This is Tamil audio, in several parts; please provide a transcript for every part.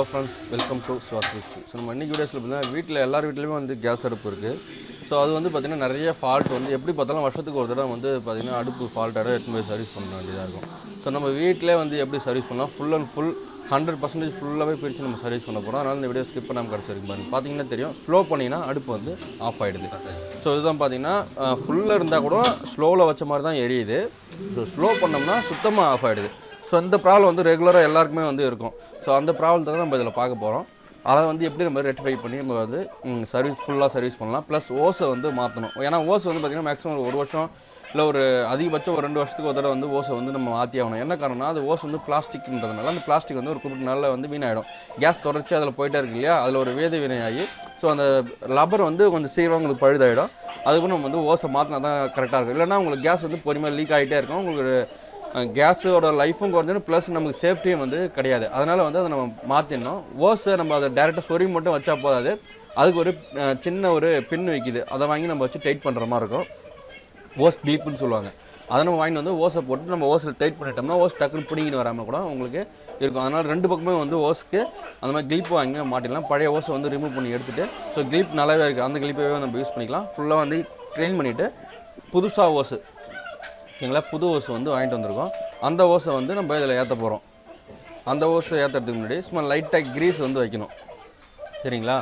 ஹலோ ஃப்ரெண்ட்ஸ், வெல்கம் டு ஸ்வாஸ்விஸ். ஸோ நம்ம இன்றைக்கி வீடியோஸில் பார்த்தீங்கன்னா வீட்டில் எல்லார் வீட்லேயுமே வந்து கேஸ் அடுப்பு இருக்குது. ஸோ அது வந்து பார்த்திங்கன்னா நிறைய ஃபால்ட் வந்து எப்படி பார்த்தாலும் வருஷத்துக்கு ஒரு தடவை வந்து பார்த்திங்கன்னா அடுப்பு ஃபால்ட்டாக எடுத்து போய் சர்வீஸ் பண்ண வேண்டியதாக இருக்கும். ஸோ நம்ம வீட்டிலே வந்து எப்படி சர்வீஸ் பண்ணலாம், ஃபுல் அண்ட் ஃபுல் 100% ஃபுல்லாகவே பிரித்து நம்ம சர்வீஸ் பண்ண போகிறோம். அதனால் இந்த வீடியோ ஸ்கிப் பண்ணாமல் கடைசி வரைக்கும் பாருங்கள். பார்த்தீங்கன்னா தெரியும், ஸ்லோ பண்ணிங்கன்னா அடுப்பு வந்து ஆஃப் ஆகிடுது. ஸோ இதுதான் பார்த்தீங்கன்னா ஃபுல்லாக இருந்தால் கூட ஸ்லோவில் வச்ச மாதிரி தான் எரியுது. ஸோ ஸ்லோ பண்ணோம்னா சுத்தமாக ஆஃப் ஆகிடுது. ஸோ இந்த ப்ராப்ளம் வந்து ரெகுலராக எல்லாருக்குமே வந்து இருக்கும். ஸோ அந்த ப்ராப்ளத்தை தான் நம்ம இதில் பார்க்க போகிறோம். அதை வந்து எப்படி நம்ம ரெக்டிஃபை பண்ணி நம்ம வந்து ஃபுல்லாக சர்வீஸ் பண்ணலாம். ப்ளஸ் ஓஸை வந்து மாற்றணும். ஏன்னா ஓஸ் வந்து பார்த்திங்கன்னா மேக்ஸிமம் ஒரு வருஷம் இல்லை ஒரு அதிகபட்சம் ஒரு 2 வருஷத்துக்கு ஒரு தடவை வந்து ஓஸை வந்து நம்ம மாற்றி ஆகணும். என்ன காரணம்னா அது ஓஸ் வந்து பிளாஸ்டிக்ன்றதுனால அந்த பிளாஸ்டிக் வந்து ஒரு குறிப்பிட்ட நாளில் வந்து வீணாயிடும். கேஸ் தொடர்ச்சி அதில் போயிட்டே இருக்கு இல்லையா, அதில் ஒரு வேதி வினையாகி ஸோ அந்த லப்பர் வந்து கொஞ்சம் சீக்கிரம் உங்களுக்கு பழுதாயிடும். அதுக்கு நம்ம வந்து ஓஸை மாற்றினா தான் கரெக்டாக இருக்கும். இல்லைனா உங்களுக்கு கேஸ் வந்து பொறுமையாக லீக் ஆகிட்டே இருக்கும். உங்களுக்கு கேஸோட லைஃபும் குறைஞ்சிடும், ப்ளஸ் நமக்கு சேஃப்டியும் வந்து கிடையாது. அதனால் வந்து அதை நம்ம மாற்றிடணும். ஓஸை நம்ம அதை டேரெக்டாக சொறி மட்டும் வச்சா போதாது, அதுக்கு ஒரு சின்ன ஒரு பின் வைக்கிது, அதை வாங்கி நம்ம வச்சு டைட் பண்ணுற மாதிரி இருக்கும். ஓஸ் கிளிப்புன்னு சொல்லுவாங்க. அதை நம்ம வாங்கிட்டு வந்து ஓஸை போட்டு நம்ம ஓஸில் டைட் பண்ணிட்டோம்னா ஓஸ் டக்குன்னு பிடிங்கிட்டு வராமல் கூட உங்களுக்கு இருக்கும். அதனால் 2 பக்கமே வந்து ஓஸுக்கு அந்த மாதிரி கிளிப்பு வாங்கி மாட்டிடலாம். பழைய ஓஸை வந்து ரிமூவ் பண்ணி எடுத்துகிட்டு ஸோ கிளிப் நல்லாவே இருக்குது, அந்த கிளிப்பவே நம்ம யூஸ் பண்ணிக்கலாம். ஃபுல்லாக வந்து க்ளீன் பண்ணிவிட்டு புதுசாக ஓஸு ஓகேங்களா, புது ஓஸை வந்து வாங்கிட்டு வந்திருக்கோம். அந்த ஓஸை வந்து நம்ம இதில் ஏற்ற போகிறோம். அந்த ஓஸை ஏற்றுறதுக்கு முன்னாடி சும்மா லைட்டாக க்ரீஸ் வந்து வைக்கணும், சரிங்களா.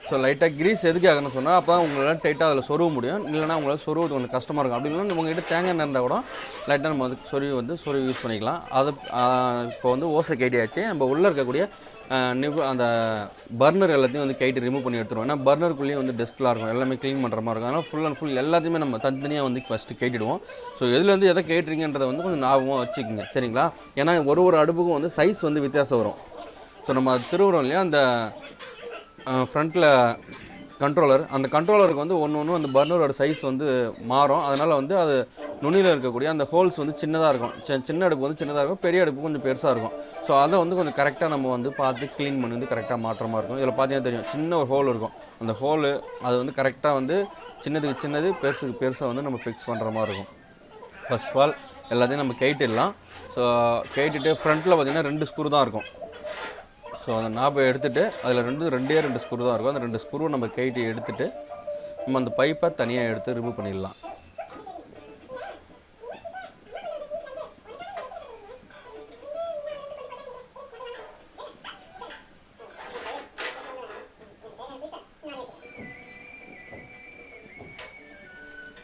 ஸோ லைட்டாக க்ரீஸ் எதுக்கு ஆகணும்னு சொன்னால் அப்போ தான் உங்களால் டைட்டாக அதில் சொருவ முடியும். இல்லைனா உங்களால் சொருவது கொஞ்சம் கஷ்டமாக இருக்கும். அப்படி இல்லைன்னா உங்கள்கிட்ட தேங்காய் எண்ணெய் இருந்தால் கூட லைட்டாக நம்ம வந்து சொருவி யூஸ் பண்ணிக்கலாம். அது இப்போ வந்து ஓஸை கைட்டியாச்சு. நம்ம உள்ளே இருக்கக்கூடிய அந்த பர்னர் எல்லாத்தையும் வந்து கைட்டு ரிமூவ் பண்ணி எடுத்துருவோம். ஏன்னா பர்னருக்குள்ளேயும் வந்து டஸ்ட்லாம் இருக்கும், எல்லாமே க்ளீன் பண்ணுற மாதிரி இருக்கும். அதனால் ஃபுல் அண்ட் ஃபுல் எல்லாத்தையுமே நம்ம தனித்தனியாக வந்து ஃபஸ்ட்டு கைட்டிடுவோம். ஸோ எதுலேருந்து எதை கேட்டுறீங்கன்றதை வந்து கொஞ்சம் ஞாபகமாக வச்சுக்கோங்க, சரிங்களா. ஏன்னா ஒரு அடுப்புக்கும் வந்து சைஸ் வந்து வித்தியாசம் வரும். ஸோ நம்ம அது திருவுறோம் இல்லையா, அந்த ஃப்ரண்ட்டில் கண்ட்ரோலர், அந்த கண்ட்ரோலருக்கு வந்து ஒன்று அந்த பர்னரோட சைஸ் வந்து மாறும். அதனால் வந்து அது நுனியில் இருக்கக்கூடிய அந்த ஹோல்ஸ் வந்து சின்னதாக இருக்கும். சின்ன அடுப்பு வந்து சின்னதாக இருக்கும், பெரிய அடுப்பு கொஞ்சம் பெருசாக இருக்கும். ஸோ அதை வந்து கொஞ்சம் கரெக்டாக நம்ம வந்து பார்த்து க்ளீன் பண்ணி வந்து கரெக்டாக மாற்றமாக இருக்கும். இதில் பார்த்தீங்கன்னா தெரியும், சின்ன ஒரு ஹோல் இருக்கும். அந்த ஹோலு அது வந்து கரெக்டாக வந்து சின்னதுக்கு சின்னது பெருசுக்கு பெருசாக வந்து நம்ம ஃபிக்ஸ் பண்ணுற மாதிரி இருக்கும். ஃபர்ஸ்ட் ஆஃப் ஆல் எல்லாத்தையும் நம்ம கைட்டிடலாம். ஸோ கைட்டிட்டு ஃப்ரண்ட்டில் பார்த்திங்கன்னா 2 ஸ்க்ரூ தான் இருக்கும். ஸோ அந்த நாபை எடுத்துகிட்டு அதில் 2 ஸ்க்ரூ தான் இருக்கும். அந்த 2 ஸ்க்ரூவை நம்ம கைட்டி எடுத்துகிட்டு நம்ம அந்த பைப்பை தனியாக எடுத்து ரிமூவ் பண்ணிடலாம்.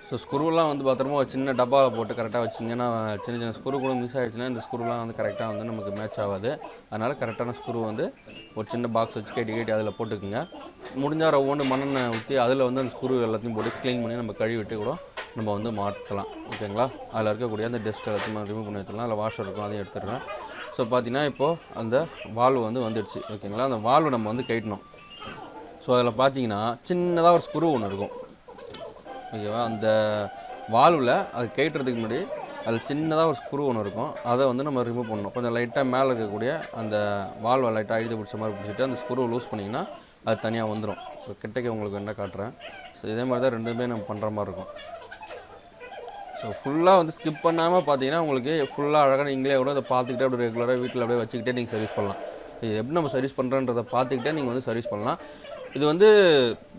ஸோ ஸ்க்ரூலாம் வந்து பத்திரமா ஒரு சின்ன டப்பாவில் போட்டு கரெக்டாக வச்சிங்கன்னா சின்ன ஸ்க்ரூ கூட மிஸ் ஆகிடுச்சுன்னா இந்த ஸ்க்ரூலாம் வந்து கரெக்டாக வந்து நமக்கு மேட்ச் ஆகாது. அதனால் கரெக்டான ஸ்க்ரூ வந்து ஒரு சின்ன பாக்ஸ் வச்சு கேட்டி அதில் போட்டுக்குங்க. முடிஞ்சால் ஒவ்வொன்று மண்ணெண்ணெய் ஊற்றி அதில் வந்து அந்த ஸ்க்ரூ எல்லாத்தையும் போட்டு க்ளீன் பண்ணி நம்ம கழுவிட்டு கூட நம்ம வந்து மாற்றலாம், ஓகேங்களா. அதில் இருக்கக்கூடிய அந்த டஸ்ட் எல்லாத்தையும் ரிமூவ் பண்ணி எடுத்துக்கலாம். அதில் வாஷர் இருக்கும், அதையும் எடுத்துடுறேன். ஸோ பார்த்தீங்கன்னா இப்போது அந்த வால்வு வந்து வந்துடுச்சு, ஓகேங்களா. அந்த வால்வு நம்ம வந்து கைட்டணும். ஸோ அதில் பார்த்தீங்கன்னா சின்னதாக ஒரு ஸ்க்ரூ ஒன்று இருக்கும், ஓகேவா. அந்த வால்வில் அது கைட்டுறதுக்கு முன்னாடி அதில் சின்னதாக ஒரு ஸ்க்ரூ ஒன்று இருக்கும். அதை வந்து நம்ம ரிமூவ் பண்ணணும். கொஞ்சம் லைட்டாக மேலே இருக்கக்கூடிய அந்த வால்வை லைட்டாக அழுத்தி பிடிச்ச மாதிரி பிடிச்சிட்டு அந்த ஸ்க்ரூவை லூஸ் பண்ணிங்கன்னா அது தனியாக வந்துடும். ஸோ கிட்டக்கே உங்களுக்கு என்ன காட்டுறேன். ஸோ இதே மாதிரி தான் 2மே நம்ம பண்ணுற மாதிரி இருக்கும். ஸோ ஃபுல்லாக வந்து ஸ்கிப் பண்ணாமல் பார்த்தீங்கன்னா உங்களுக்கு ஃபுல்லாக அழகாக நீங்களே கூட அதை பார்த்துக்கிட்டே அப்படி ரெகுலராக வீட்டில் அப்படியே வச்சுக்கிட்டே நீங்கள் சர்வீஸ் பண்ணலாம். இது எப்படி நம்ம சர்வீஸ் பண்ணுறன்றதை பார்த்துக்கிட்டே நீங்கள் வந்து சர்வீஸ் பண்ணலாம். இது வந்து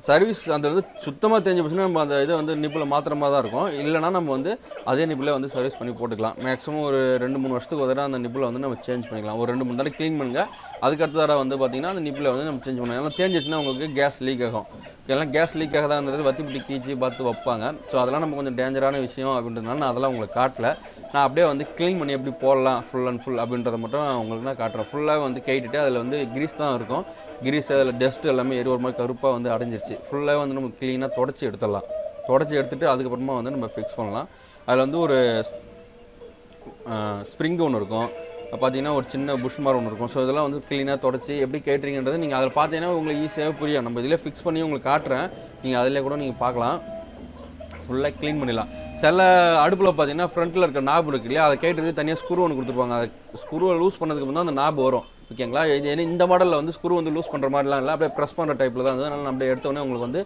சர்வீஸ் அந்த வந்து சுத்தமாக தெரிஞ்ச போச்சுன்னா நம்ம அந்த இதை வந்து நிப்பில் மாத்திர மாதிரி தான் இருக்கும். இல்லைனா நம்ம வந்து அதே நிப்பில் வந்து சர்வீஸ் பண்ணி போட்டுக்கலாம். மேக்ஸிமம் ஒரு 2-3 வருஷத்துக்கு ஒரு தடவை அந்த நிப்பில் வந்து நம்ம சேஞ்ச் பண்ணிக்கலாம். ஒரு 2-3 தடவை க்ளீன் பண்ணுங்க. அதுக்கடுத்த தடவை வந்து பார்த்திங்கன்னா அந்த நிப்பில் வந்து நம்ம சேஞ்ச் பண்ணலாம். ஏன்னா தேஞ்சிச்சுன்னா உங்களுக்கு கேஸ் லீக் ஆகும். எல்லாம் கேஸ் லீக் ஆகதான்றது வத்திப்பிடி கீச்சு பார்த்து வைப்பாங்க. ஸோ அதெல்லாம் நம்ம கொஞ்சம் டேஞ்சரான விஷயம் அப்படின்றதுனால நான் அதெல்லாம் உங்களுக்கு காட்டல. நான் அப்படியே வந்து க்ளீன் பண்ணி எப்படி போடலாம் ஃபுல் அண்ட் ஃபுல் அப்படின்றத மட்டும் உங்களுக்கு நான் காட்டுறேன். ஃபுல்லாக வந்து கைட்டுட்டு அதில் வந்து கிரீஸ் தான் இருக்கும். கிரீஸ் அதில் டஸ்ட் எல்லாமே ஒரு மாதிரி கருப்பாக வந்து அடைஞ்சிருச்சு. ஃபுல்லாக வந்து நம்ம க்ளீனாக தொடச்சி எடுத்துடலாம். தொடச்சி எடுத்துகிட்டு அதுக்கப்புறமா வந்து நம்ம ஃபிக்ஸ் பண்ணலாம். அதில் வந்து ஒரு ஸ்ப்ரிங் ஒன்று இருக்கும், பார்த்தீங்கன்னா ஒரு சின்ன புஷ் மாதிரி ஒன்று இருக்கும். ஸோ இதெல்லாம் வந்து க்ளீனாக தொடச்சி எப்படி கேட்டுறீங்கன்றது நீங்கள் அதில் பார்த்தீங்கன்னா உங்களுக்கு ஈஸியாக புரியும். நம்ம இதில் ஃபிக்ஸ் பண்ணி உங்களுக்கு காட்டுறேன், நீங்கள் அதிலே கூட நீங்கள் பார்க்கலாம். ஃபுல்லாக க்ளீன் பண்ணிடலாம். சில அடுப்பில் பார்த்தீங்கன்னா ஃப்ரண்ட்டில் இருக்க நாபு இருக்கு இல்லையா, அதை கேட்டுறது தனியாக ஸ்க்ரூ ஒன்று கொடுத்துருப்பாங்க. அதை ஸ்க்ரூவை லூஸ் பண்ணதுக்கு அப்புறம் தான் அந்த நாபு வரும், ஓகேங்களா. இந்த மாடலில் வந்து ஸ்க்ரூ வந்து லூஸ் பண்ணுற மாதிரிலாம் இல்லை, அப்படியே ப்ரெஸ் பண்ணுற டைப்பில் தான் இருந்தது. அதனால் அப்படியே எடுத்தோடனே உங்களுக்கு வந்து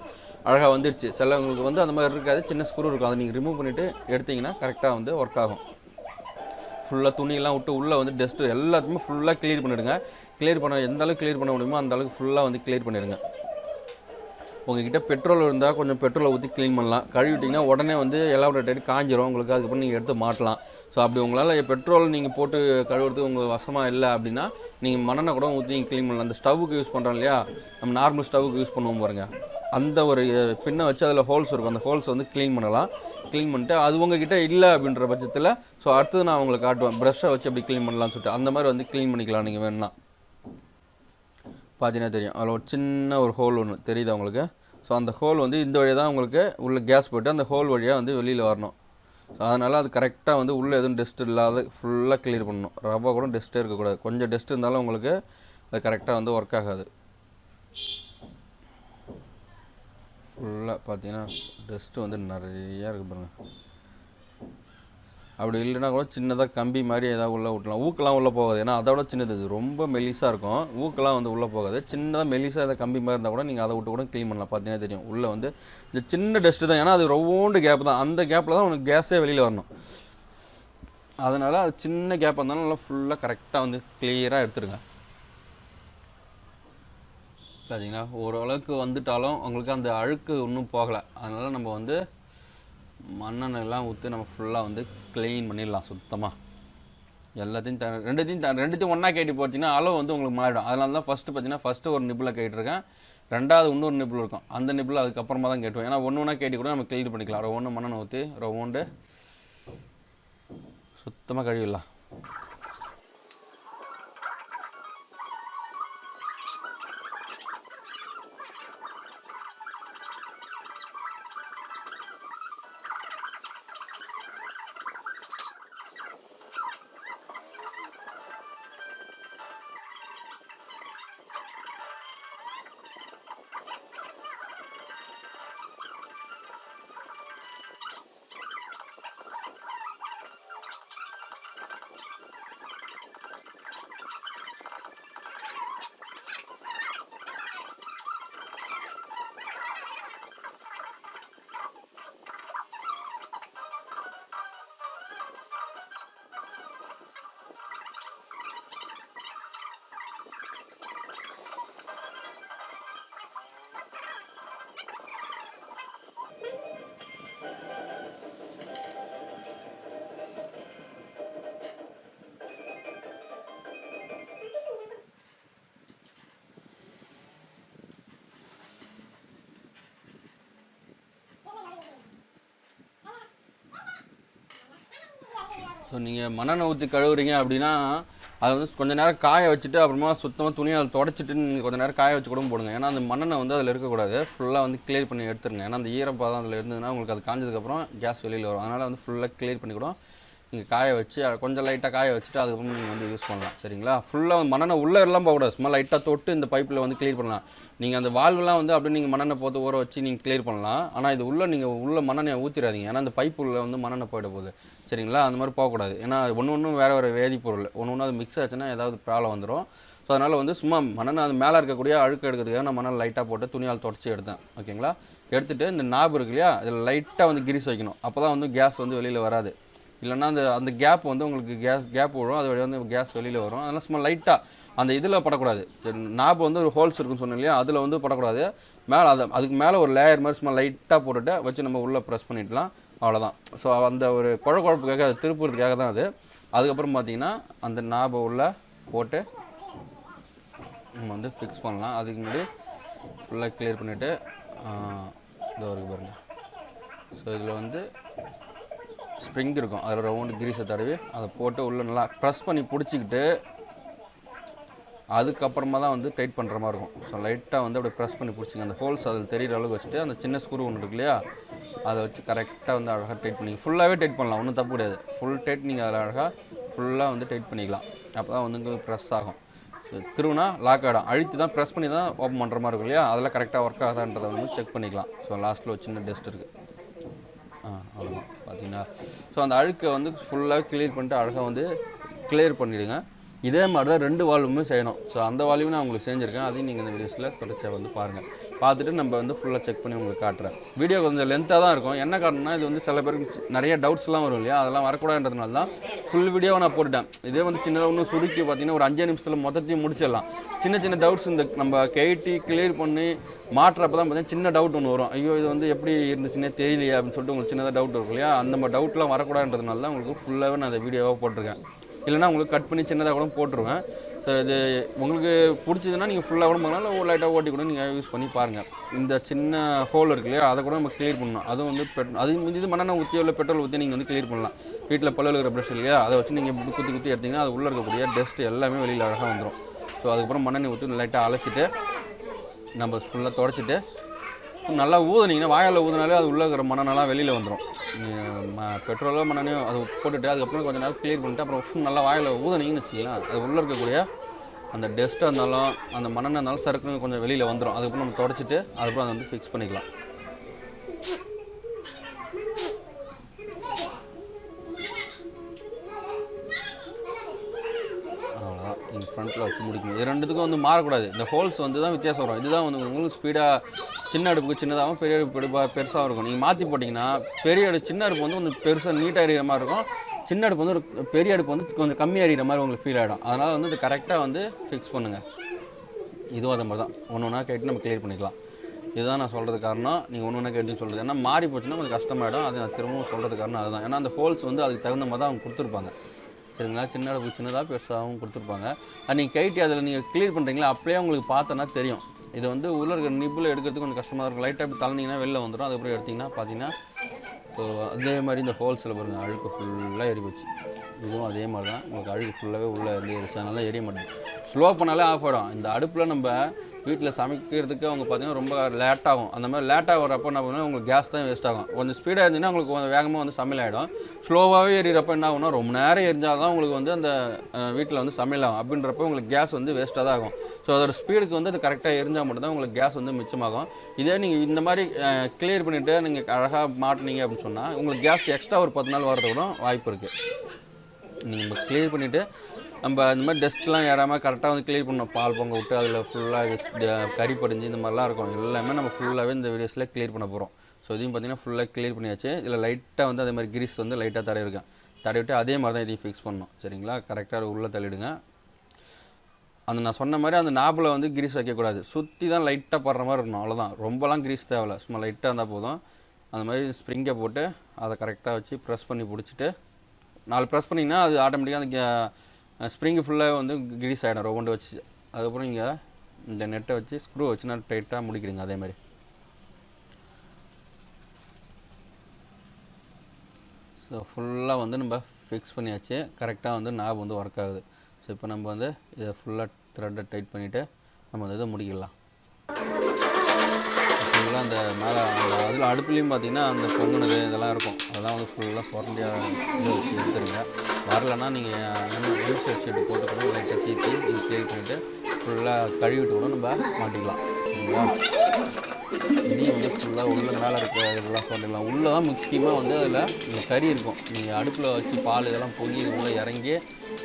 அழகாக வந்துடுச்சு. சிலவங்களுக்கு வந்து அந்த மாதிரி இருக்காது, சின்ன ஸ்க்ரூ இருக்கும். அதை நீங்கள் ரிமூவ் பண்ணிவிட்டு எடுத்திங்கன்னா கரெக்டாக வந்து ஒர்க் ஆகும். ஃபுல்லாக துணியெல்லாம் விட்டு உள்ளே வந்து டஸ்ட்டு எல்லாத்தையுமே ஃபுல்லாக க்ளீன் பண்ணிவிடுங்க. கிளியர் பண்ண எந்த அளவுக்கு கிளியர் பண்ண முடியுமோ அந்த அளவுக்கு ஃபுல்லாக வந்து கிளியர் பண்ணிடுங்க. உங்கள்கிட்ட பெட்ரோல் இருந்தால் கொஞ்சம் பெட்ரோலை ஊற்றி க்ளீன் பண்ணலாம். கழுவிட்டிங்கன்னா உடனே வந்து எலாபரேட் ஆகிட்டு காஞ்சிரும் உங்களுக்கு. அதுக்கப்புறம் நீங்கள் எடுத்து மாட்டலாம். ஸோ அப்படி உங்களால் பெட்ரோல் நீங்கள் போட்டு கழுவுறதுக்கு உங்கள் வசமாக இல்லை அப்படின்னா நீங்கள் மண்ணெண்ணெய் கூட ஊற்றி நீங்கள் க்ளீன் பண்ணலாம். அந்த ஸ்டவ்வுக்கு யூஸ் பண்ணுறோம் இல்லையா, நம்ம நார்மல் ஸ்டவ்வுக்கு யூஸ் பண்ணுவோம் பாருங்கள், அந்த ஒரு பின்னை வச்சு அதில் ஹோல்ஸ் இருக்கும், அந்த ஹோல்ஸ் வந்து க்ளீன் பண்ணலாம். க்ளீன் பண்ணிட்டு அது உங்ககிட்ட இல்லை அப்படின்ற பட்சத்தில் ஸோ அடுத்தது நான் உங்களுக்கு காட்டுவேன் ப்ரஷ்ஷை வச்சு எப்படி க்ளீன் பண்ணலாம்னு சொல்லிட்டு. அந்த மாதிரி வந்து க்ளீன் பண்ணிக்கலாம். நீங்கள் வேணும்னா பார்த்தீங்கன்னா தெரியும், அதில் ஒரு சின்ன ஒரு ஹோல் ஒன்று தெரியுது உங்களுக்கு. ஸோ அந்த ஹோல் வந்து இந்த வழியாக தான் உங்களுக்கு உள்ள கேஸ் போய்ட்டு அந்த ஹோல் வழியாக வந்து வெளியில் வரணும். ஸோ அதனால் அது கரெக்டாக வந்து உள்ளே எதுவும் டஸ்ட் இல்லாத ஃபுல்லாக கிளியர் பண்ணணும். ரவை கூட டஸ்ட்டே இருக்கக்கூடாது. கொஞ்சம் டஸ்ட் இருந்தாலும் உங்களுக்கு அது கரெக்டாக வந்து ஒர்க் ஆகாது. ஃபுல்லாக பார்த்தீங்கன்னா டஸ்ட்டு வந்து நிறையா இருக்குது பாருங்கள். அப்படி இல்லைன்னா கூட சின்னதாக கம்பி மாதிரி ஏதாவது உள்ளே விட்டலாம். ஊக்கெல்லாம் உள்ளே போகாது, ஏன்னா அதோட சின்னது இது ரொம்ப மெலிசாக இருக்கும். ஊக்கெல்லாம் வந்து உள்ளே போகாது. சின்னதாக மெலிசாக ஏதாவது கம்பி மாதிரி இருந்தால் கூட நீங்கள் அதை விட்டு கூட க்ளீன் பண்ணலாம். பார்த்தீங்கன்னா தெரியும் உள்ளே வந்து இந்த சின்ன டஸ்ட்டு தான், ஏன்னா அது ரவுண்டு கேப் தான். அந்த கேப்பில் தான் உங்களுக்கு கேஸே வெளியில் வரணும். அதனால் அது சின்ன கேப் இருந்தாலும் நல்லா ஃபுல்லாக கரெக்டாக வந்து கிளியராக எடுத்துருங்க. பார்த்தீங்கன்னா ஓரளவுக்கு வந்துட்டாலும் உங்களுக்கு அந்த அழுக்கு இன்னும் போகலை. அதனால் நம்ம வந்து மண்ணெண்ணெய்லாம் ஊற்றி நம்ம ஃபுல்லாக வந்து க்ளீன் பண்ணிடலாம் சுத்தமாக. எல்லாத்தையும் ரெண்டுத்தையும் ஒன்றா கேட்டி போட்டிங்கன்னா அளவு வந்து உங்களுக்கு மாறிடும். அதனால தான் ஃபஸ்ட்டு ஒரு நிப்பில் கேட்டிருக்கேன். ரெண்டாவது இன்னொரு நிப்பில் இருக்கும், அந்த நிப்பில் அதுக்கப்புறமா தான் கேட்டுவோம். ஏன்னா ஒன்று ஒன்றா கேட்டி கூட நம்ம க்ளீன் பண்ணிக்கலாம். ஒன்று மண்ணெண்ணெய் ஊற்றி ரவுண்டு சுத்தமாக கழுவிடலாம். ஸோ நீங்கள் மண்ணெண்ணெய் ஊற்றி கழுவுறீங்க அப்படின்னா அதை வந்து கொஞ்சம் நேரம் காய வச்சுட்டு அப்புறமா சுத்தமாக துணியை தொடச்சிட்டு நீங்கள் கொஞ்சம் நேரம் காய வச்சு கூட போடுங்க. ஏன்னா அந்த மண்ணெண்ணெய் வந்து அதில் இருக்கக்கூடாது. ஃபுல்லாக வந்து கிளியர் பண்ணி எடுத்துருங்க. ஏன்னா அந்த ஈரப்பாதம் அதில் இருந்ததுன்னா உங்களுக்கு அது காஞ்சதுக்கப்புறம் கேஸ் வெளியில் வரும். அதனால் வந்து ஃபுல்லாக கிளியர் பண்ணி கூட நீங்கள் காய வச்சு கொஞ்சம் லைட்டாக காய வச்சுட்டு அதுக்கப்புறம் நீங்கள் வந்து யூஸ் பண்ணலாம். சரிங்களா? ஃபுல்லாக மண்ணெண்ணெய் உள்ளே எல்லாம் போகக்கூடாது. சும்மா லைட்டாக தொட்டு இந்த பைப்பில் வந்து கிளியர் பண்ணலாம். நீங்கள் அந்த வால்வெலாம் வந்து அப்படியே நீங்கள் மண்ணெண்ணெய் போட்டு ஊற வச்சு நீங்கள் கிளியர் பண்ணலாம். ஆனால் இது நீங்கள் உள்ளே மண்ணெண்ணெய் ஊற்றிடாதீங்க. ஏன்னா அந்த பைப்பு உள்ள வந்து மண்ணெண்ணெய் போயிட போகுது. சரிங்களா? அந்த மாதிரி போகக்கூடாது. ஏன்னா ஒன்று வேறு வேதிப்பொருள் ஒன்று அது மிக்ஸ் ஆச்சுன்னா ஏதாவது ப்ராப்ளம் வந்துடும். ஸோ அதனால் வந்து சும்மா மண்ணெண்ணெய் அது மேலே இருக்கக்கூடிய அழுக்கு எடுக்கிறதுக்காக நான் மண்ணெண்ணெய் லைட்டாக போட்டு துணியால் தொடச்சி எடுத்தேன். ஓகேங்களா? எடுத்துகிட்டு இந்த நாப் இருக்கு இல்லையா, அதில் லைட்டாக வந்து கிரீஸ் வைக்கணும். அப்போ தான் வந்து கேஸ் வந்து வெளியில் வராது. இல்லைன்னா அந்த கேப் வந்து உங்களுக்கு கேப் விடும், அது வழியாக வந்து கேஸ் வெளியில் வரும். அதனால் சும்மா லைட்டாக அந்த இதில் படக்கூடாது. நாப் வந்து ஒரு ஹோல்ஸ் இருக்குன்னு சொன்னோம் இல்லையா, அதில் வந்து படக்கூடாது. மேலே அதுக்கு மேலே ஒரு லேயர் மாதிரி சும்மா லைட்டாக போட்டுட்டு வச்சு நம்ம உள்ளே ப்ரெஸ் பண்ணிடலாம். அவ்வளோதான். ஸோ அந்த ஒரு குழப்புக்காக அது திருப்புறதுக்காக தான் அது. அதுக்கப்புறம் பார்த்தீங்கன்னா அந்த நாபை உள்ளே போட்டு நம்ம வந்து ஃபிக்ஸ் பண்ணலாம். அதுக்கு முன்னாடி ஃபுல்லாக கிளியர் பண்ணிவிட்டு இதோ இருக்கு பாருங்கள். ஸோ இதில் வந்து ஸ்ப்ரிங் இருக்கும், அதில் ரவுண்டு கிரீஸை தடவி அதை போட்டு உள்ளே நல்லா ப்ரெஸ் பண்ணி பிடிச்சிக்கிட்டு அதுக்கப்புறமா தான் வந்து டைட் பண்ணுற மாதிரி இருக்கும். ஸோ லைட்டாக வந்து அப்படியே ப்ரெஸ் பண்ணி பிடிச்சிங்க. அந்த ஹோல்ஸ் அதில் தெரிகிற அளவுக்கு வச்சுட்டு அந்த சின்ன ஸ்க்ரூ ஒன்று இருக்கு இல்லையா, அதை வச்சு கரெக்டாக வந்து அழகாக டைட் பண்ணி ஃபுல்லாகவே டைட் பண்ணலாம். ஒன்றும் தப்பு கிடையாது. ஃபுல் டைட் நீங்கள் அதில் அழகாக ஃபுல்லாக வந்து டைட் பண்ணிக்கலாம். அப்போ தான் வந்து உங்களுக்கு ப்ரெஸ் ஆகும். திருவுனா லாக் ஆகிடும். அழுத்தி தான் ப்ரெஸ் பண்ணி தான் ஓப்பன் பண்ணுற மாதிரி இருக்கும் இல்லையா, அதெல்லாம் கரெக்டாக ஒர்க் ஆகுதான்றதை வந்து செக் பண்ணிக்கலாம். ஸோ லாஸ்ட்டில் ஒரு சின்ன டெஸ்ட் இருக்குது. அவ்வளோதான் பார்த்தீங்கன்னா. ஸோ அந்த அழுக்கை வந்து ஃபுல்லாக கிளியர் பண்ணிட்டு அழகாக வந்து கிளியர் பண்ணிவிடுங்க. இதே மாதிரி தான் 2 வால்வுமே செய்யணும். ஸோ அந்த வால்வும் நான் உங்களுக்கு செஞ்சுருக்கேன். அதையும் நீங்கள் இந்த வீடியோஸில் தொடர்ச்சியாக வந்து பாருங்கள். பார்த்துட்டு நம்ம வந்து ஃபுல்லாக செக் பண்ணி உங்களுக்கு காட்டுறேன். வீடியோ கொஞ்சம் லென்த்தாக தான் இருக்கும். என்ன காரணம்னா இது வந்து சில பேருக்கு நிறைய டவுட்ஸ்லாம் வரும் இல்லையா, அதெல்லாம் வரக்கூடாதுன்றதுனால தான் ஃபுல் வீடியோவை நான் போட்டுட்டேன். இதே வந்து சின்னதாக ஒன்று சுருக்கி பார்த்தீங்கன்னா ஒரு 5 நிமிஷத்தில் மொத்தத்தையும் முடிச்சிடலாம். சின்ன சின்ன டவுட்ஸ் இந்த நம்ம கேட்டி கிளியர் பண்ணி மாட்டுறப்ப தான் பார்த்தீங்கன்னா சின்ன டவுட் ஒன்று வரும். ஐயோ இது வந்து எப்படி இருந்துச்சுன்னே தெரியலையா அப்படின்னு சொல்லிட்டு உங்களுக்கு சின்னதாக டவுட் இருக்கும் இல்லையா, அந்த மாதிரி டவுட்லாம் வரக்கூடாதுன்றதுனால தான் உங்களுக்கு ஃபுல்லாகவே நான் அந்த வீடியோவாக போட்டிருக்கேன். இல்லைனா உங்களுக்கு கட் பண்ணி சின்னதாக கூட போட்டுருவேன். ஸோ இது உங்களுக்கு பிடிச்சதுன்னா நீங்கள் ஃபுல்லாக கூட பார்க்கலாம், ஒரு லைட்டாக ஓட்டி கூட நீங்கள் யூஸ் பண்ணி பாருங்கள். இந்த சின்ன ஹோல் இருக்கு இல்லையா, அதை கூட நம்ம கிளியர் பண்ணணும். அதுவும் வந்து அது இது மண்ணெண்ணெய் ஊற்றியோ இல்லை பெட்ரோல் ஊற்றி நீங்கள் வந்து கிளியர் பண்ணலாம். வீட்டில் பல்ல இருக்கிற ப்ரஷ் இல்லையா, அதை வச்சு நீங்கள் இப்படி குத்தி குத்தி எடுத்திங்கன்னா அது உள்ளே இருக்கக்கூடிய டஸ்ட் எல்லாமே வெளியில் அழகாக வந்துடும். ஸோ அதுக்கப்புறம் மண்ணெண்ணெய் ஊற்றி லைட்டாக அலசிட்டு நம்ம ஃபுல்லாக துடைச்சிட்டு நல்லா ஊதுனீங்கன்னா, வாயால் ஊதுனாலே அது உள்ளே இருக்கிற மண்ணெண்ணெல்லாம் வெளியில் வந்துடும். பெட்ரோலோ மண்ணெண்ணையோ அது போட்டுட்டு அதுக்கப்புறம் கொஞ்சம் நேரம் கிளியர் பண்ணிட்டு அப்புறம் நல்லா வாயில் ஊதுனீங்கன்னு வச்சுக்கலாம், அது உள்ளே இருக்கக்கூடிய அந்த டஸ்ட்டாக இருந்தாலும் அந்த மண்ணெண்ணெய் இருந்தாலும் சறுக்குன்னு கொஞ்சம் வெளியில் வந்துடும். அதுக்கப்புறம் நம்ம துடைச்சிட்டு அதுக்கப்புறம் அதை வந்து ஃபிக்ஸ் பண்ணிக்கலாம். அவ்வளோதான், நீங்கள் ஃப்ரண்ட்டில் வச்சு முடிக்கணும். இது ரெண்டுத்துக்கும் வந்து மாறக்கூடாது. இந்த ஹோல்ஸ் வந்து தான் வித்தியாசம் வரும். இதுதான் வந்து உங்களுக்கு ஸ்பீடாக சின்ன அடுப்புக்கு சின்னதாகவும் பெரிய அடுப்பு பெருசாக இருக்கும். நீங்கள் மாற்றி போட்டிங்கன்னா பெரிய அடுப்பு சின்ன அடுப்பு வந்து கொஞ்சம் பெருசாக நீட்டாக எறிகிற மாதிரி இருக்கும், சின்ன அடுப்பு வந்து ஒரு பெரிய அடுப்பு வந்து கொஞ்சம் கம்மியாக எறிகிற மாதிரி உங்களுக்கு ஃபீல் ஆகிடும். அதனால் வந்து இது கரெக்டாக வந்து ஃபிக்ஸ் பண்ணுங்கள். இதுவும் அதே மாதிரி தான் ஒன்று ஒன்றா கேட்டு நம்ம கிளியர் பண்ணிக்கலாம். இதுதான் நான் சொல்கிறது காரணம். நீங்கள் ஒன்று ஒன்றா கேட்டுன்னு சொல்கிறது ஏன்னா மாறி போச்சுன்னா கொஞ்சம் கஷ்டமாயிடும். அது நான் திரும்பவும் சொல்கிறது காரணம் அதுதான். ஏன்னா அந்த ஹோல்ஸ் வந்து அதுக்கு தகுந்த மாதிரி தான் அவங்க கொடுத்துருப்பாங்க. சரிங்களா, சின்ன அடுப்பு சின்னதாக பெருசாகவும் கொடுத்துருப்பாங்க. அது நீங்கள் கைட்டி அதில் நீங்கள் கிளியர் பண்ணுறீங்களா, அப்படியே உங்களுக்கு பார்த்தோன்னா தெரியும். இது வந்து உள்ளே இருக்கிற நிப்பில் எடுக்கிறதுக்கு கொஞ்சம் கஷ்டமாக இருக்கும். லைட்டாக அப்படி தள்ளினீங்கன்னா வெளில வந்துடும். அதுக்கப்புறம் எடுத்திங்கன்னா பார்த்தீங்கன்னா ஸோ அதே மாதிரி இந்த ஹோல்ஸில் பாருங்கள் அழுக்கு ஃபுல்லாக எரி போச்சு. இதுவும் அதே மாதிரி தான் உங்களுக்கு அழுக்கு ஃபுல்லாகவே உள்ளே இருந்து எரிச்சு, அதனால எரிய மாட்டேங்குது. ஸ்லோ பண்ணாலே ஆஃப் ஆகிடும். இந்த அடுப்பில் நம்ம வீட்டில் சமைக்கிறதுக்கு அவங்க பார்த்தீங்கன்னா ரொம்ப லேட்டாகும். அந்த மாதிரி லேட்டாக வரப்போ என்ன பண்ணுவோம், உங்களுக்கு கேஸ் தான் வேஸ்ட் ஆகும். கொஞ்சம் ஸ்பீடாக இருந்துச்சுன்னா உங்களுக்கு கொஞ்சம் வேகமாக வந்து சமையல் ஆகிடும். ஸ்லோவாகவே எரியிறப்போ என்ன ஆகும்னா ரொம்ப நேரம் எரிஞ்சால் தான் உங்களுக்கு வந்து அந்த வீட்டில் வந்து சமையல் ஆகும். அப்படின்றப்போ உங்களுக்கு கேஸ் வந்து வேஸ்ட்டாக தான் ஆகும். ஸோ அதோட ஸ்பீடுக்கு வந்து அது கரெக்டாக எரிஞ்சால் மட்டும்தான் உங்களுக்கு கேஸ் வந்து மிச்சமாகும். இதே நீங்கள் இந்த மாதிரி கிளியர் பண்ணிவிட்டு நீங்கள் அழகாக மாட்டினீங்க அப்படின்னு சொன்னால் உங்களுக்கு கேஸ் எக்ஸ்ட்ரா ஒரு 10 நாள் வரது கூட வாய்ப்பு இருக்குது. நீங்கள் கிளியர் பண்ணிவிட்டு நம்ம இந்த மாதிரி டஸ்ட்லாம் ஏறாமல் கரெக்டாக வந்து கிளியர் பண்ணணும். பால் பொங்க விட்டு அதில் ஃபுல்லாக கறி படிஞ்சு இந்த மாதிரிலாம் இருக்கும். எல்லாமே நம்ம ஃபுல்லாகவே இந்த வீடியோஸில் கிளியர் பண்ண போகிறோம். ஸோ இதையும் பார்த்தீங்கன்னா ஃபுல்லாக கிளியர் பண்ணியாச்சு. இதில் லைட்டாக வந்து அதே மாதிரி கிரீஸ் வந்து லைட்டாக தடவிருக்கேன். தடவிட்டு அதே மாதிரி தான் இதையும் ஃபிக்ஸ் பண்ணணும். சரிங்களா, கரெக்டாக உள்ளே தள்ளிடுங்க. அந்த நான் சொன்ன மாதிரி அந்த நாபில் வந்து கிரீஸ் வைக்கக்கூடாது. சுற்றி தான் லைட்டாக படுற மாதிரி இருக்கணும், அவ்வளோதான். ரொம்பலாம் கிரீஸ் தேவையில்ல, சும்மா லைட்டாக இருந்தால் போதும். அந்த மாதிரி ஸ்ப்ரிங்கை போட்டு அதை கரெக்டாக வச்சு ப்ரெஸ் பண்ணி பிடிச்சிட்டு 4 ப்ரெஸ் பண்ணிங்கன்னா அது ஆட்டோமேட்டிக்காக அந்த ஸ்ப்ரிங்கு ஃபுல்லாக வந்து கிரீஸ் ஆகிடும் ரவுண்டு வச்சு. அதுக்கப்புறம் நீங்கள் இந்த நெட்டை வச்சு ஸ்க்ரூ வச்சு நான் டைட்டாக முடிக்கிறீங்க. அதே மாதிரி ஸோ ஃபுல்லாக வந்து நம்ம ஃபிக்ஸ் பண்ணியாச்சு. கரெக்டாக வந்து நாப் வந்து ஒர்க் ஆகுது. ஸோ இப்போ நம்ம வந்து இதை ஃபுல்லாக த்ரெட்டை டைட் பண்ணிவிட்டு நம்ம வந்து இதை முடிக்கலாம். ஃபுல்லாக அந்த மேலே அந்த அதில் அடுப்புலேயும் பார்த்திங்கன்னா அந்த பொங்குனது இதெல்லாம் இருக்கும். அதெல்லாம் வந்து ஃபுல்லாக பொருண்டியாக வச்சு எடுத்துருங்க. வரலைன்னா நீங்கள் எண்ணெய் ஷீட்டு போட்டு கூட லைட்டாக சீத்தி இது கிளியர் பண்ணிவிட்டு ஃபுல்லாக கழுவிட்டு கூட நம்ம மாட்டிக்கலாம். சரிங்களா, இதையும் வந்து ஃபுல்லாக உள்ளே மேலே இருக்கிற இதெல்லாம் போட்டுக்கலாம். உள்ளே தான் முக்கியமாக வந்து அதில் இந்த கறி இருக்கும். நீங்கள் அடுப்பில் வச்சு பால் இதெல்லாம் பொங்கி உள்ளே இறங்கி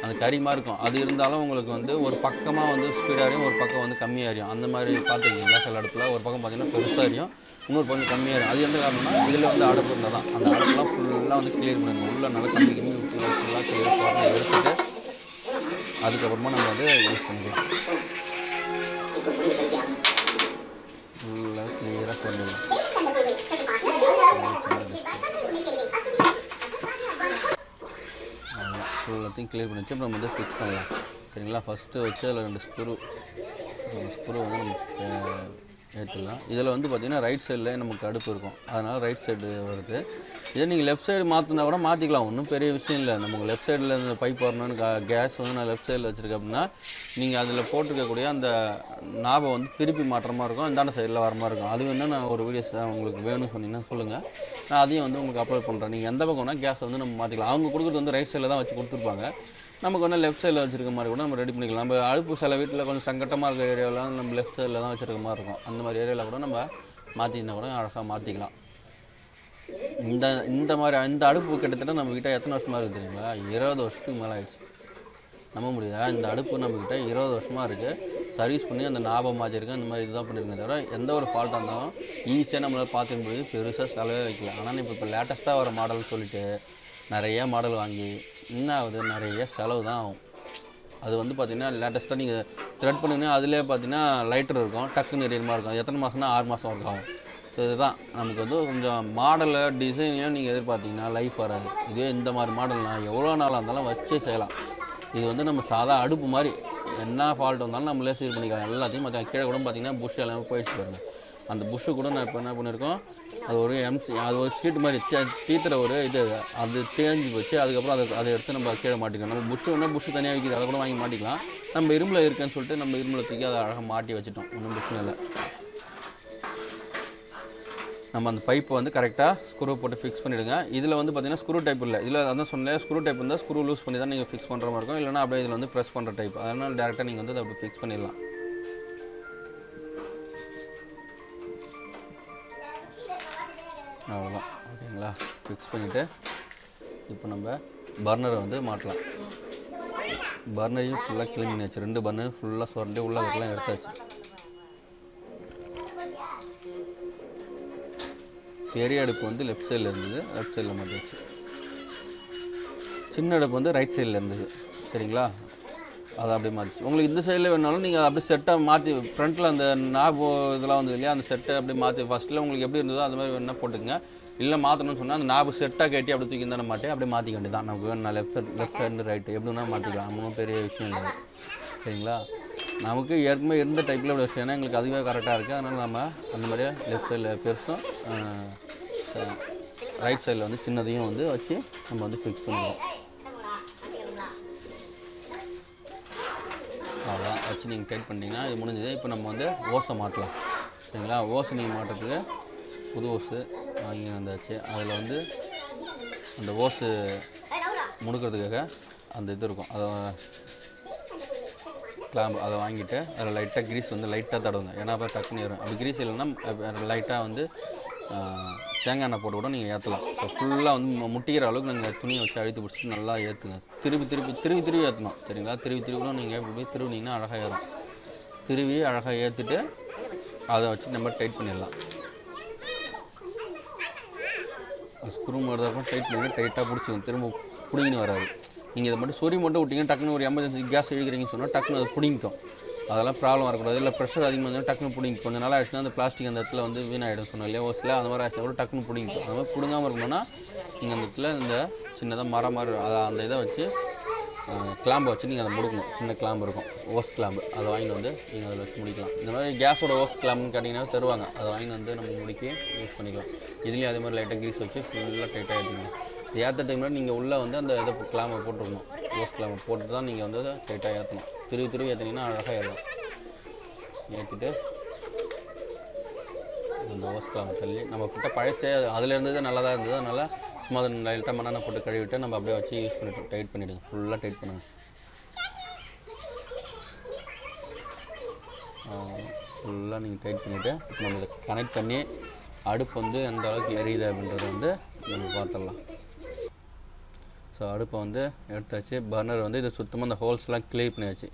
அந்த கறிமாக இருக்கும். அது இருந்தாலும் உங்களுக்கு வந்து ஒரு பக்கமாக வந்து ஸ்பீடாகியும் ஒரு பக்கம் வந்து கம்மியாகிடும். அந்த மாதிரி பார்த்துக்கிங்களா, சில அடுப்பில் ஒரு பக்கம் பார்த்திங்கன்னா பெருசாகிடும், இன்னொரு பக்கம் கம்மியாகிடும். அது எந்த காரணம்னா இதில் வந்து அடுப்பு இருந்தால் தான். அந்த அடுப்புலாம் ஃபுல்லாக வந்து கிளியர் பண்ணணும். உள்ளே நல்லா கம்மி ஃபுல்லாக கிளியர் எடுத்துட்டு அதுக்கப்புறமா நம்ம வந்து யூஸ் பண்ணிக்கலாம். ஃபுல்லாக கிளியராக பண்ணிடலாம். ஃபுல்லாத்தையும் கிளியர் பண்ணிச்சு. அப்புறம் நம்ம வந்து ஃபிக்ஸ் பண்ணலாம். சரிங்களா, ஃபஸ்ட்டு வச்சு அதில் 2 ஸ்க்ரூ வந்து நம்ம ஏற்றிடலாம். இதில் வந்து பார்த்திங்கன்னா ரைட் சைடில் நமக்கு அடுப்பு இருக்கும், அதனால் ரைட் சைடு வருது. இதே நீங்கள் லெஃப்ட் சைடு மாற்றினா கூட மாற்றிக்கலாம், ஒன்றும் பெரிய விஷயம் இல்லை. நமக்கு லெஃப்ட் சைடில் இந்த பைப் வரணும்னு கேஸ் வந்து நான் லெஃப்ட் சைடில் வச்சுருக்கேன் அப்படின்னா நீங்கள் அதில் போட்டிருக்கக்கூடிய அந்த நாபை வந்து திருப்பி மாட்டுற மாதிரி இருக்கும், இந்தாண்ட சைடில் வர மாதிரி இருக்கும். அது வேணால் நான் ஒரு வீடியோஸ் உங்களுக்கு வேணும்னு சொன்னீங்கன்னா சொல்லுங்கள், நான் அதையும் வந்து உங்களுக்கு அப்லோட் பண்ணுறேன். நீங்கள் எந்த பக்கம்னா கேஸ் வந்து நம்ம மாற்றிக்கலாம். அவங்க கொடுக்குறது வந்து ரைட் சைடில் தான் வச்சு கொடுத்துருப்பாங்க. நமக்கு வந்து லெஃப்ட் சைடில் வச்சுருக்க மாதிரி கூட நம்ம ரெடி பண்ணிக்கலாம். நம்ம அடுப்பு சில வீட்டில் கொஞ்சம் சங்கட்டமாக இருக்கிற ஏரியாவில் நம்ம லெஃப்ட் சைடில் தான் வச்சுருக்க மாதிரி இருக்கும். அந்த மாதிரி ஏரியாவில் கூட நம்ம மாற்றினா கூட அழகாக மாற்றிக்கலாம். இந்த மாதிரி இந்த அடுப்பு கிட்டத்தட்ட நம்மக்கிட்ட எத்தனை வருஷமாக இருக்குது தெரியுங்களா? 20 வருஷத்துக்கு மேலே ஆயிடுச்சு. நம்ப முடியுதா? இந்த அடுப்பு நம்மக்கிட்ட 20 வருஷமாக இருக்குது. சர்வீஸ் பண்ணி அந்த ஞாபகம் மாற்றிருக்கேன். இந்த மாதிரி இதுதான் பண்ணியிருக்கேன். தவிர எந்த ஒரு ஃபால்ட்டாக இருந்தாலும் ஈஸியாக நம்மளால் பார்த்துக்க முடியுது. பெருசாக செலவே வைக்கல. ஆனால் இப்போ லேட்டஸ்ட்டாக வர மாடல் சொல்லிவிட்டு நிறைய மாடல் வாங்கி என்ன ஆகுது, நிறைய செலவு தான் ஆகும். அது வந்து பார்த்திங்கன்னா லேட்டஸ்ட்டாக நீங்கள் த்ரெட் பண்ணிங்கன்னா அதிலே பார்த்தீங்கன்னா லைட்டர் இருக்கும், டக்குன்னு எரியமா இருக்கும். எத்தனை மாதம்னா 6 மாதம் ஒர்க் ஆகும். ஸோ இதுதான் நமக்கு வந்து கொஞ்சம் மாடலை டிசைனையும் நீங்கள் எதிர்பார்த்திங்கன்னா லைஃப் வராது. இதுவே இந்த மாதிரி மாடல்னால் எவ்வளோ நாளாக இருந்தாலும் வச்சு செய்யலாம். இது வந்து நம்ம சாதா அடுப்பு மாதிரி என்ன ஃபால்ட் வந்தாலும் நம்மளே சீர் பண்ணிக்கலாம். எல்லாத்தையும் மற்ற கீழே கூட பார்த்திங்கன்னா புஷ் எல்லாமே போயிடுச்சு பாருங்கள். அந்த புஷ்ஷு கூட நான் இப்போ என்ன பண்ணியிருக்கோம், அது ஒரு அது ஒரு ஷீட் மாதிரி தீத்துற ஒரு இது அது தேஞ்சு போச்சு. அதுக்கப்புறம் அதை எடுத்து நம்ம கீழே மாட்டிக்கலாம். நம்ம புஷ்ஷு வேணால் புஷ்ஷு தனியாக வைக்கிது, அதை கூட வாங்கி மாட்டிக்கலாம். நம்ம இரும்பில் இருக்குன்னு சொல்லிட்டு நம்ம இரும்பில் தூக்கி அதை அழகாக மாட்டி வச்சுட்டோம். ஒன்றும் பிரச்சனை இல்லை. நம்ம அந்த பைப்பை வந்து கரெக்டாக ஸ்க்ரூ போட்டு ஃபிக்ஸ் பண்ணிவிடுங்க. இதில் வந்து பார்த்திங்கன்னா ஸ்க்ரூ டைப் இல்லை. இதில் அதான் சொன்னேன், ஸ்க்ரூ டைப் இருந்தால் ஸ்க்ரூ லூஸ் பண்ணி தான் நீங்கள் ஃபிக்ஸ் பண்ணுற மாதிரி இருக்கும். இல்லைனா அப்படியே இதில் வந்து ப்ரெஸ் பண்ணுற டைப். அதனால் டேரெக்டாக நீங்கள் வந்து அதை அப்படி ஃபிக்ஸ் பண்ணிடலாம். அவ்வளோதான். ஓகேங்களா? ஃபிக்ஸ் பண்ணிவிட்டு இப்போ நம்ம பர்னரை வந்து மாட்டலாம். பர்னரையும் ஃபுல்லாக க்ளீன் பண்ணியாச்சு. 2 பர்னர் ஃபுல்லாக சுரண்டி உள்ள அதெல்லாம் எடுத்தாச்சு. பெரிய அடுப்பு வந்து லெஃப்ட் சைடில் இருந்தது, லெஃப்ட் சைடில் மாட்டியாச்சு. சின்ன அடுப்பு வந்து ரைட் சைடில் இருந்தது. சரிங்களா? அதை அப்படியே மாற்றிச்சு. உங்களுக்கு இந்த சைடில் வேணாலும் நீங்கள் அப்படியே செட்டாக மாற்றி ஃப்ரண்ட்டில் அந்த நாபோ இதெல்லாம் வந்து இல்லையா, அந்த செட்டை அப்படியே மாற்றி ஃபஸ்ட்டில் உங்களுக்கு எப்படி இருந்ததோ அது மாதிரி வேணால் போட்டுக்கங்க. இல்லை மாற்றணும்னு சொன்னால் அந்த நாபு செட்டாக கட்டி அப்படி தூக்கி இருந்தால் மாட்டேன் அப்படியே மாற்றிக்க வேண்டியதான். நமக்கு வேணும் லெஃப்ட் ஹேண்டு ரைட்டு எப்படி வேணால் மாற்றிக்கலாம். ஒன்றும் பெரிய விஷயம் இல்லை. சரிங்களா? நமக்கு ஏற்கனவே இருந்த டைப்பில் இப்படி வச்சு, ஏன்னா எங்களுக்கு அதுவே கரெக்டாக இருக்குது. அதனால் நம்ம அந்த மாதிரியே லெஃப்ட் சைடில் பெருசும் ரைட் சைடில் வந்து சின்னதையும் வந்து வச்சு நம்ம வந்து ஃபிக்ஸ் பண்ணுவோம். அதான் வச்சு நீங்கள் டைட் பண்ணிட்டீங்கன்னா இது முடிஞ்சது. இப்போ நம்ம வந்து ஓஸை மாட்டலாம். சரிங்களா? ஓஸை நீங்கள் மாட்டுறதுக்கு புது ஓஸு வாங்கி வந்தாச்சு. அதில் வந்து அந்த ஓஸு முடுக்கிறதுக்காக அந்த இது இருக்கும், அதை கிளாம்பு அதை வாங்கிட்டு அதில் லைட்டாக கிரீஸ் வந்து லைட்டாக தடவுங்க. ஏன்னா அப்போ டக்குன்னு ஏறும். அப்படி கிரீஸ் இல்லைன்னா லைட்டாக வந்து தேங்காய் எண்ணெய் போட்டு கூட நீங்கள் ஏற்றலாம். ஸோ ஃபுல்லாக வந்து முட்டிக்கிற அளவுக்கு நீங்கள் துணியை வச்சு அழுத்தி பிடிச்சிட்டு நல்லா ஏற்றுங்க. திருவி ஏற்றணும். சரிங்களா? திருவி கூட நீங்கள் இப்படி திருவினீங்கன்னா அழகாக ஏறும். திருவி அழகாக ஏற்றிட்டு அதை வச்சு நம்ம டைட் பண்ணிடலாம். ஸ்க்ரூ மாதிரி தான் டைட் பண்ணி டைட்டாக பிடிச்சிக்கும். திரும்ப பிடிங்கின்னு வராது. நீங்கள் இதை மட்டும் சொறி மட்டும் விட்டிங்கன்னா டக்குன்னு ஒரு எமர்ஜென்சி கேஸ் இழுக்கிறீங்கன்னு சொன்னால் டக்குன்னு அது பிடிங்கிக்கும். அதெல்லாம் ப்ராப்ளம் வரக்கூடாது. இல்லை ப்ரெஷர் அதிகமாக இருந்தாலும் டக்குன்னு பிடிங்கி கொஞ்சம் நாள் ஆச்சுன்னா அந்த பிளாஸ்டிக் அந்த இடத்துல வந்து வீணாகிடும் சொன்னோம் இல்லையா, ஓசில் அந்த மாதிரி ஆச்சுன்னா கூட டக்குன்னு பிடிங்கிக்கும். அந்த மாதிரி பிடுங்காமல் இருக்கணும்னா நீங்கள் அந்த இடத்துல இந்த சின்னதாக மரம் மாதிரி அந்த இதை வச்சு கிளாம்பை வச்சு நீங்கள் அதை முடுக்கணும். சின்ன கிளாம்பு இருக்கும், ஓஸ் கிளாம்பு. அதை வாங்கிட்டு வந்து நீங்கள் அதில் வச்சு முடிக்கலாம். இந்த மாதிரி கேஸோட ஓஸ் கிளாம்புன்னு கேட்டிங்கன்னா தருவாங்க. அதை வாங்கி வந்து நம்ம முடிக்கி யூஸ் பண்ணிக்கலாம். இதுலேயும் அதே மாதிரி லைட்டாக கிரீஸ் வச்சு ஃபுல்லாக டைட்டாக ஏற்றிங்க. ஏற்ற டைமில் நீங்கள் உள்ளே வந்து அந்த இதை கிளாம்பை போட்டுருக்கணும். ஓஸ் கிளாம்பை போட்டு தான் நீங்கள் வந்து டைட்டாக ஏற்றணும். திருவி ஏற்றினீங்கன்னா அழகாக ஏறும். ஏற்றிட்டு அந்த ஓஸ் கிளாம்பை தள்ளி நம்ம கிட்ட பழசே அதில் இருந்தது நல்லா தான் இருந்தது. அதனால் சும்மா அதை லைட்டாக மண்ணெண்ணெய் போட்டு கழுவிட்டு நம்ம அப்படியே வச்சு யூஸ் பண்ணிவிட்டு டைட் பண்ணிவிடுங்க. ஃபுல்லாக டைட் பண்ணுங்கள். ஃபுல்லாக நீங்கள் டைட் பண்ணிவிட்டு நம்ம இதை கனெக்ட் பண்ணி அடுப்பு வந்து எந்த அளவுக்கு எரியுது அப்படின்றத வந்து நம்ம பார்த்துடலாம். ஸோ அடுப்பை வந்து எடுத்தாச்சு. பர்னர் வந்து இதை சுத்தமாக அந்த ஹோல்ஸ்லாம் கிளியர் பண்ணியாச்சு.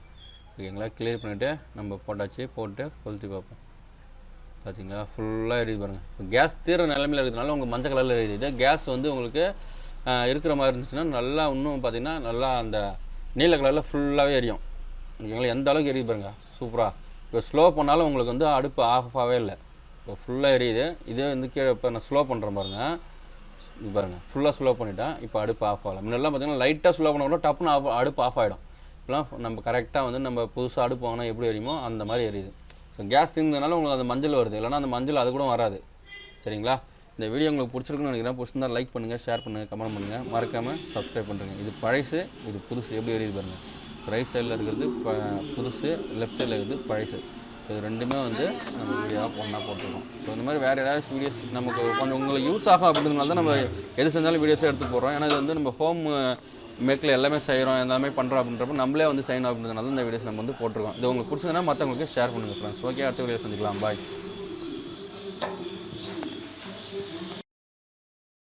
ஓகேங்களா? கிளியர் பண்ணிவிட்டு நம்ம போட்டாச்சு. போட்டு கொளுத்தி பார்ப்போம். பார்த்தீங்களா? ஃபுல்லாக எரியுது பாருங்கள். இப்போ கேஸ் தீர நிலைமையில் இருக்கிறதுனால உங்களுக்கு மஞ்சள் கலரில் எரியுது. கேஸ் வந்து உங்களுக்கு இருக்கிற மாதிரி இருந்துச்சுன்னா நல்லா இன்னும் பார்த்திங்கன்னா நல்லா அந்த நீல கலரில் ஃபுல்லாகவே எரியும். ஓகேங்களா? எந்த அளவுக்கு எரியுது பாருங்கள். சூப்பராக. இப்போ ஸ்லோ பண்ணாலும் உங்களுக்கு வந்து அடுப்பு ஆஃபாகவே இல்லை. இப்போ ஃபுல்லாக எரியுது. இதே வந்து கீழே இப்போ நான் ஸ்லோ பண்ணுறேன் பாருங்கள். இது பாருங்கள், ஃபுல்லாக ஸ்லோ பண்ணிவிட்டேன். இப்போ அடுப்பு ஆஃப் ஆகலாம். முன்னெல்லாம் பார்த்திங்கன்னா லைட்டாக ஸ்லோ பண்ண கூட டப்புன்னு அடுப்பு ஆஃப் ஆகிடும். இப்போலாம் நம்ம கரெக்டாக வந்து நம்ம புதுசாக அடுப்பு வாங்கினா எப்படி எரியுமோ அந்த மாதிரி எரியுது. ஸோ கேஸ் தீர்ந்ததுனால உங்களுக்கு அந்த மஞ்சள் வருது. இல்லைனா அந்த மஞ்சள் அது கூட வராது. சரிங்களா? இந்த வீடியோ உங்களுக்கு பிடிச்சிருக்குன்னு நினைக்கிறேன். பிடிச்சிருந்தா லைக் பண்ணுங்கள், ஷேர் பண்ணுங்கள், கமெண்ட் பண்ணுங்கள். மறக்காமல் சப்ஸ்கிரைப் பண்ணுறேங்க. இது பழசு, இது புதுசு. எப்படி எரியுது பாருங்கள். ரைட் சைடில் இருக்கிறது புதுசு, லெஃப்ட் சைடில் இருக்கிறது பழசு. ஸோ இது ரெண்டுமே வந்து நம்ம வீடியோவாக ஒன்றா போட்டுருக்கோம். ஸோ இந்த மாதிரி வேறு ஏதாவது வீடியோஸ் நமக்கு கொஞ்சம் உங்களுக்கு யூஸ் ஆகும் அப்படின்றதுனால தான் நம்ம எது செஞ்சாலும் வீடியோஸே எடுத்து போடுறோம். ஏன்னா இது வந்து நம்ம ஹோம் மேக்கில் எல்லாமே செய்கிறோம், எல்லாமே பண்ணுறோம் அப்படின்றப்ப நம்மளே வந்து செய்யணும் அப்படின்றதுனால இந்த வீடியோஸ் நம்ம வந்து போட்டிருக்கோம். இது உங்களுக்கு பிடிச்சதுன்னா மற்றவங்களுக்கு ஷேர் பண்ணுங்கள் ஃப்ரெண்ட்ஸ். ஓகே, அடுத்த வீடியோ சந்திக்கலாம். பாய்.